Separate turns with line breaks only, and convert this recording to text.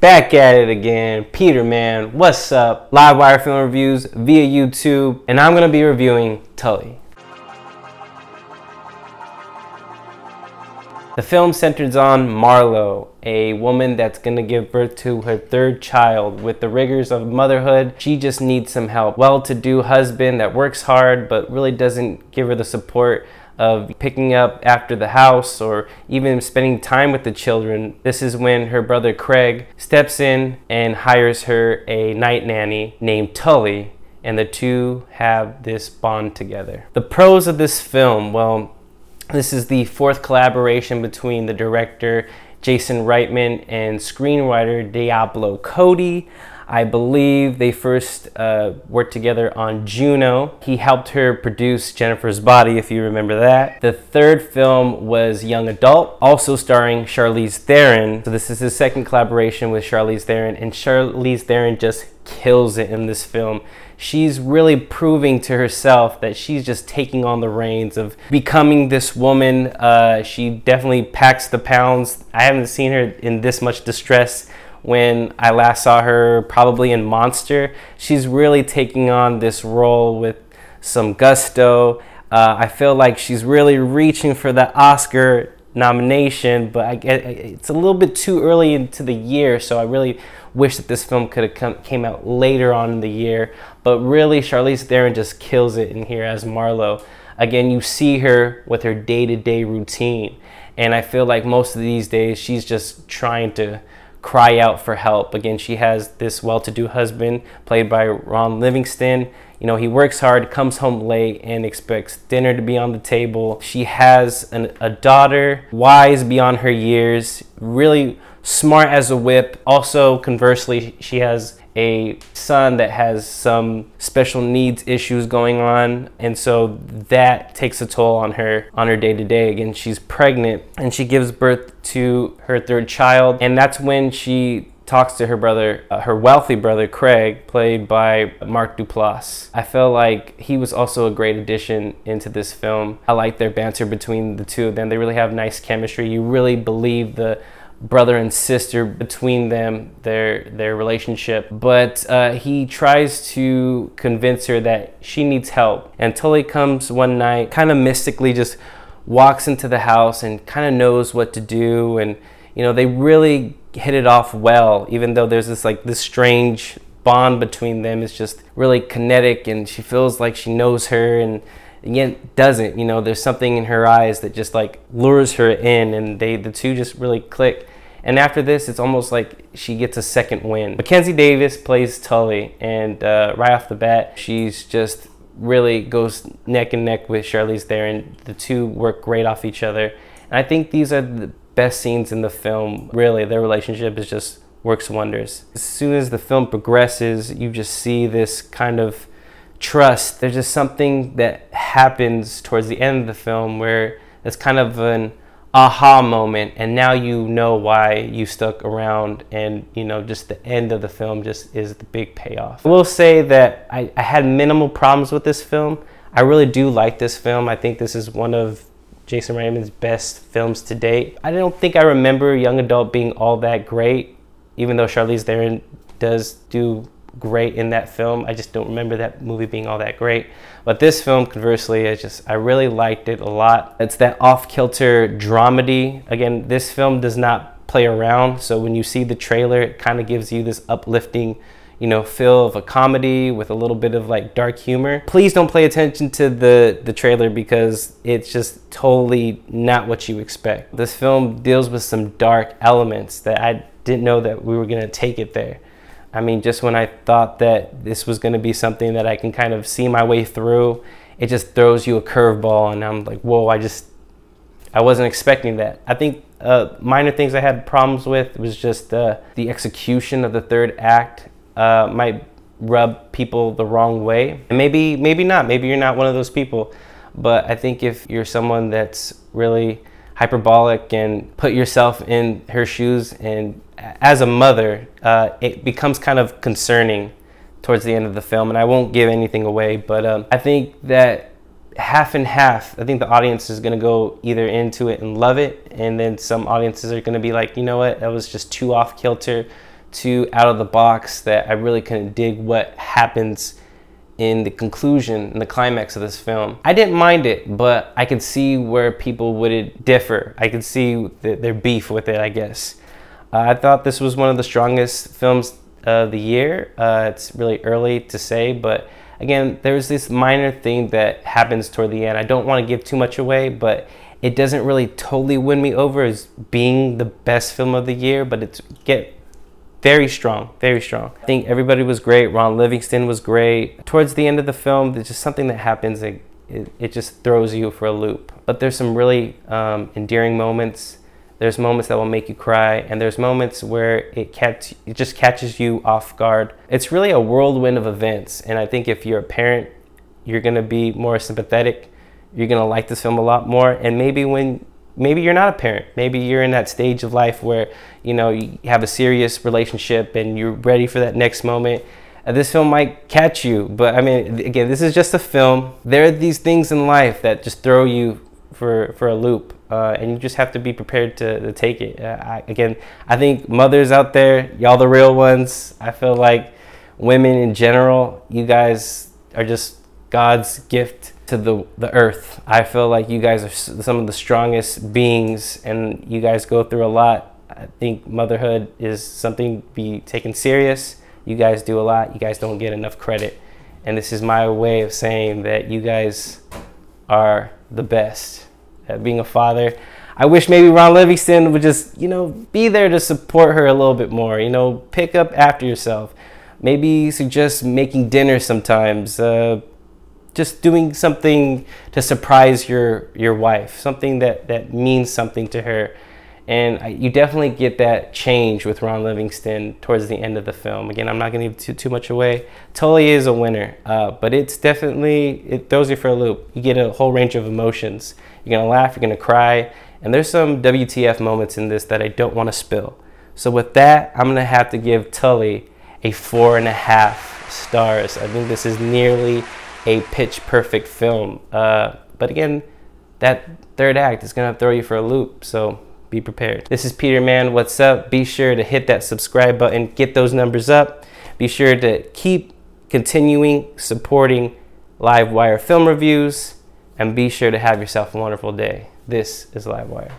Back at it again. Peter, man, what's up? LiveWire film reviews via YouTube, and I'm gonna be reviewing Tully. The film centers on Marlo, a woman that's gonna give birth to her third child. With the rigors of motherhood, she just needs some help. Well-to-do husband that works hard but really doesn't give her the support of picking up after the house or even spending time with the children. This is when her brother Craig steps in and hires her a night nanny named Tully, and the two have this bond together. The pros of this film, well, this is the fourth collaboration between the director Jason Reitman and screenwriter Diablo Cody. I believe they first worked together on Juno. He helped her produce Jennifer's Body, if you remember that. The third film was Young Adult, also starring Charlize Theron. So this is his second collaboration with Charlize Theron, and Charlize Theron just kills it in this film. She's really proving to herself that she's just taking on the reins of becoming this woman. She definitely packs the pounds. I haven't seen her in this much distress when I last saw her, probably in Monster. She's really taking on this role with some gusto. I feel like she's really reaching for that Oscar nomination, but it's a little bit too early into the year, so I really wish that this film could have came out later on in the year. But really, Charlize Theron just kills it in here as Marlo. Again, you see her with her day-to-day routine, and I feel like most of these days she's just trying to cry out for help. Again, she has this well-to-do husband played by Ron Livingston. You know, he works hard, comes home late, and expects dinner to be on the table. She has a daughter, wise beyond her years, really smart as a whip. Also, conversely, she has a son that has some special needs issues going on, and so that takes a toll on her day-to-day. Again, she's pregnant and she gives birth to her third child, and that's when she talks to her brother, her wealthy brother Craig, played by Mark Duplass. I feel like he was also a great addition into this film. I like their banter between the two of them. They really have nice chemistry. You really believe the brother and sister between them, their relationship, but he tries to convince her that she needs help. And Tully comes one night, kind of mystically just walks into the house and kind of knows what to do, and you know, they really hit it off well, even though there's this strange bond between them. It's just really kinetic, and she feels like she knows her, and again, doesn't. You know, there's something in her eyes that just like lures her in, and the two just really click. And after this, it's almost like she gets a second win. Mackenzie Davis plays Tully, and right off the bat, she's just really goes neck and neck with Charlize Theron. The two work great off each other, and I think these are the best scenes in the film. Really, their relationship is just works wonders. As soon as the film progresses, you just see this kind of trust. There's just something that happens towards the end of the film where it's kind of an aha moment, and now you know why you stuck around, and you know, just the end of the film just is the big payoff. I will say that I had minimal problems with this film. I really do like this film. I think this is one of Jason Reitman's best films to date. I don't think I remember Young Adult being all that great, even though Charlize Theron does do great in that film. I just don't remember that movie being all that great. But this film, conversely, I really liked it a lot. It's that off-kilter dramedy. Again, this film does not play around, so when you see the trailer, it kind of gives you this uplifting, you know, feel of a comedy with a little bit of like dark humor. Please don't pay attention to the trailer, because it's just totally not what you expect. This film deals with some dark elements that I didn't know that we were gonna take it there. I mean, just when I thought that this was gonna be something that I can kind of see my way through, it just throws you a curveball, and I'm like, whoa, I wasn't expecting that. I think minor things I had problems with was just the execution of the third act. Might rub people the wrong way, and maybe not. Maybe you're not one of those people, but I think if you're someone that's really hyperbolic and put yourself in her shoes, and as a mother, it becomes kind of concerning towards the end of the film. And I won't give anything away, but I think that half and half. I think the audience is going to go either into it and love it, and then some audiences are going to be like, you know what, that was just too off kilter, too out of the box that I really couldn't dig what happens in the conclusion and the climax of this film. I didn't mind it, but I could see where people would differ. I could see their beef with it, I guess. I thought this was one of the strongest films of the year. It's really early to say, but again, there's this minor thing that happens toward the end. I don't want to give too much away, but it doesn't really totally win me over as being the best film of the year, but it's very strong, very strong. I think everybody was great. Ron Livingston was great. Towards the end of the film, there's just something that happens. It just throws you for a loop. But there's some really endearing moments. There's moments that will make you cry, and there's moments where it just catches you off guard. It's really a whirlwind of events, and I think if you're a parent, you're gonna be more sympathetic. You're gonna like this film a lot more, and maybe you're not a parent. Maybe you're in that stage of life where, you know, you have a serious relationship and you're ready for that next moment. This film might catch you, but I mean, again, this is just a film. There are these things in life that just throw you for a loop, and you just have to be prepared to take it. I think mothers out there, y'all the real ones. I feel like women in general, you guys are just God's gift to the earth. I feel like you guys are some of the strongest beings, and you guys go through a lot. I think motherhood is something to be taken serious. You guys do a lot. You guys don't get enough credit, and this is my way of saying that you guys are the best at being a father. I wish maybe Ron Livingston would just, you know, be there to support her a little bit more. You know, pick up after yourself. Maybe suggest making dinner sometimes. Just doing something to surprise your wife, something that means something to her. And you definitely get that change with Ron Livingston towards the end of the film. Again, I'm not gonna give too much away. Tully is a winner, but it throws you for a loop. You get a whole range of emotions. You're gonna laugh, you're gonna cry, and there's some WTF moments in this that I don't wanna spill. So with that, I'm gonna have to give Tully a 4.5 stars. I think this is nearly a pitch perfect film. But again, that third act is gonna throw you for a loop, so be prepared. This is Peter, man. What's up? Be sure to hit that subscribe button, get those numbers up. Be sure to keep continuing supporting LiveWire film reviews, and be sure to have yourself a wonderful day. This is LiveWire.